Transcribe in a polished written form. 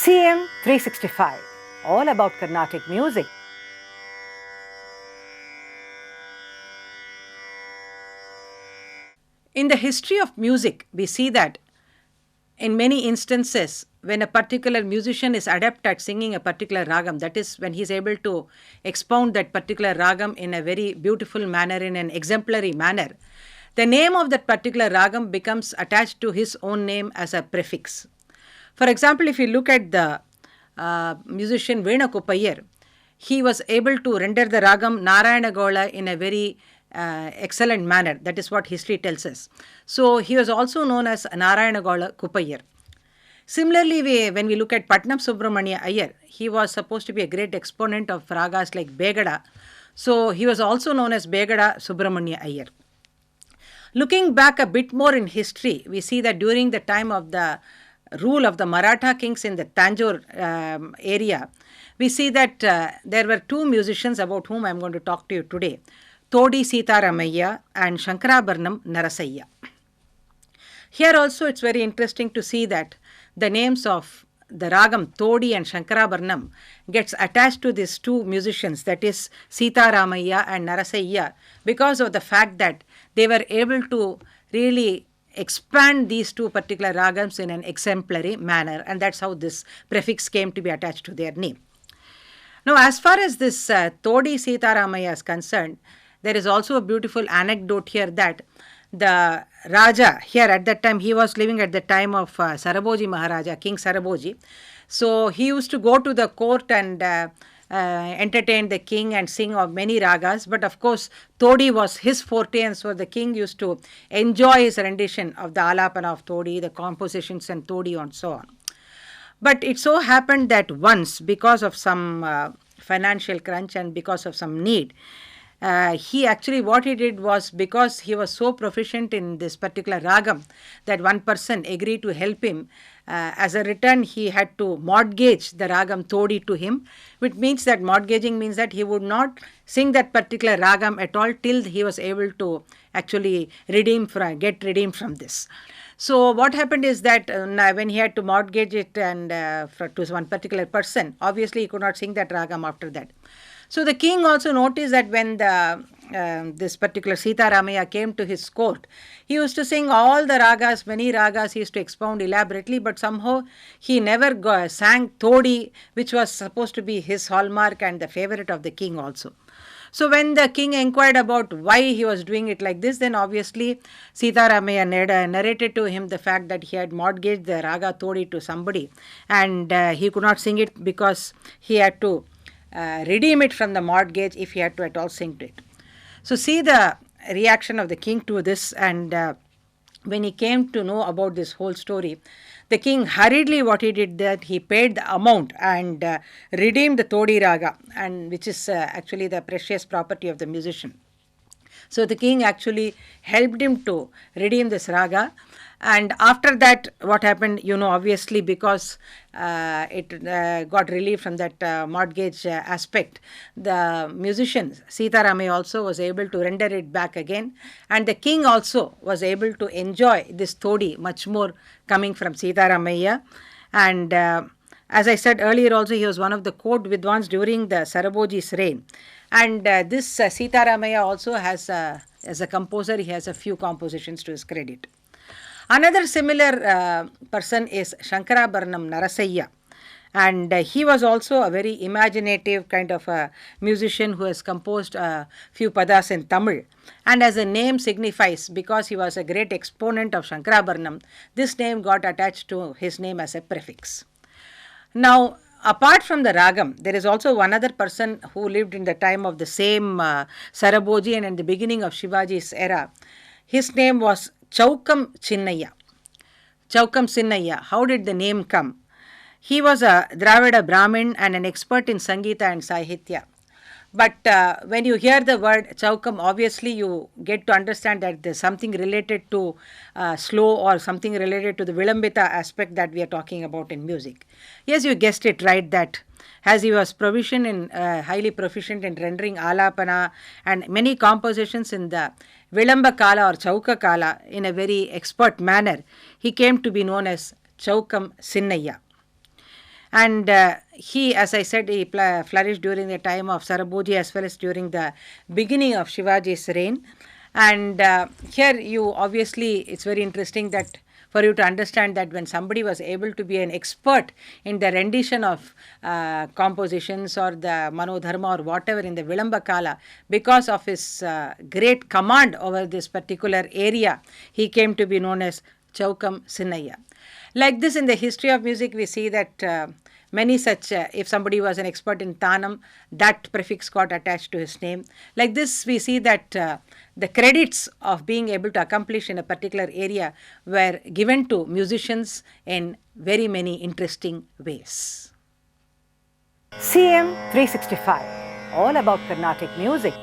CM 365, all about Carnatic music. In the history of music, we see that in many instances, when a particular musician is adept at singing a particular ragam, that is, when he is able to expound that particular ragam in a very beautiful manner, in an exemplary manner, the name of that particular ragam becomes attached to his own name as a prefix. For example, if you look at the musician Veena Kuppayar, he was able to render the ragam Narayana Gola in a very excellent manner. That is what history tells us. So he was also known as Narayana Gola Kuppayar. Similarly, when we look at Patnam Subramanya Iyer, he was supposed to be a great exponent of ragas like Begada. So he was also known as Begada Subramanya Iyer. Looking back a bit more in history, we see that during the time of the rule of the Maratha kings in the Tanjore area, we see that there were two musicians about whom I am going to talk to you today, Todi Seetharamayya and Shankarabharanam Narasayya. Here also it's very interesting to see that the names of the ragam Todi and Shankarabharanam gets attached to these two musicians, that is Seetharamayya and Narasayya, because of the fact that they were able to really expand these two particular ragams in an exemplary manner, and that's how this prefix came to be attached to their name. Now, as far as this Todi Seetharamayya is concerned, there is also a beautiful anecdote here that the Raja here at that time, he was living at the time of Saraboji Maharaja, King Saraboji. So he used to go to the court and entertain the king and sing of many ragas, but of course Todi was his forte, and so the king used to enjoy his rendition of the alapana of Todi, the compositions and Todi and so on. But it so happened that once, because of some financial crunch and because of some need, he actually, what he did was, because he was so proficient in this particular ragam that one person agreed to help him. As a return, he had to mortgage the ragam Todi to him, which means that mortgaging means that he would not sing that particular ragam at all till he was able to actually get redeemed from this. So what happened is that when he had to mortgage it and to one particular person, obviously he could not sing that ragam after that. So the king also noticed that when this particular Seetharamayya came to his court, he used to sing all the ragas, many ragas he used to expound elaborately, but somehow he never sang Todi, which was supposed to be his hallmark and the favorite of the king also. So when the king inquired about why he was doing it like this, then obviously Seetharamayya narrated to him the fact that he had mortgaged the raga Todi to somebody and he could not sing it because he had to redeem it from the mortgage if he had to at all sing to it. So see the reaction of the king to this, and when he came to know about this whole story, the king hurriedly, what he did, that he paid the amount and redeemed the Todi raga, and which is actually the precious property of the musician. So the king actually helped him to redeem this raga. And after that, what happened, obviously because it got relief from that mortgage aspect, the musician Seetharamayya also was able to render it back again, and the king also was able to enjoy this Todi much more coming from Seetharamayya. And as I said earlier also, he was one of the court vidwans during the Saraboji's reign. And this Seetharamayya also has, as a composer, he has a few compositions to his credit. Another similar person is Shankarabharanam Narasayya, and he was also a very imaginative kind of a musician who has composed a few padas in Tamil, and as the name signifies, because he was a great exponent of Shankarabharanam, this name got attached to his name as a prefix. Now, apart from the ragam, there is also one other person who lived in the time of the same Saraboji and in the beginning of Shivaji's era. His name was Chaukam Chinnaya. Chaukam Chinnaya. How did the name come? He was a Dravida Brahmin and an expert in Sangeeta and Sahitya. But when you hear the word Chaukam, obviously you get to understand that there's something related to slow or something related to the Vilambita aspect that we are talking about in music. Yes, you guessed it right, that as he was highly proficient in rendering alapana and many compositions in the Vilamba Kala or Chauka Kala in a very expert manner, he came to be known as Chaukam Chinnaya. And he, as I said, he flourished during the time of Saraboji as well as during the beginning of Shivaji's reign. And here you obviously, it's very interesting that for you to understand that when somebody was able to be an expert in the rendition of compositions or the Manodharma or whatever in the Vilamba Kala, because of his great command over this particular area, he came to be known as Chaukam Sinnaya. Like this, in the history of music, we see that many such, if somebody was an expert in Tanam, that prefix got attached to his name. Like this, we see that the credits of being able to accomplish in a particular area were given to musicians in very many interesting ways. CM 365, all about Carnatic music.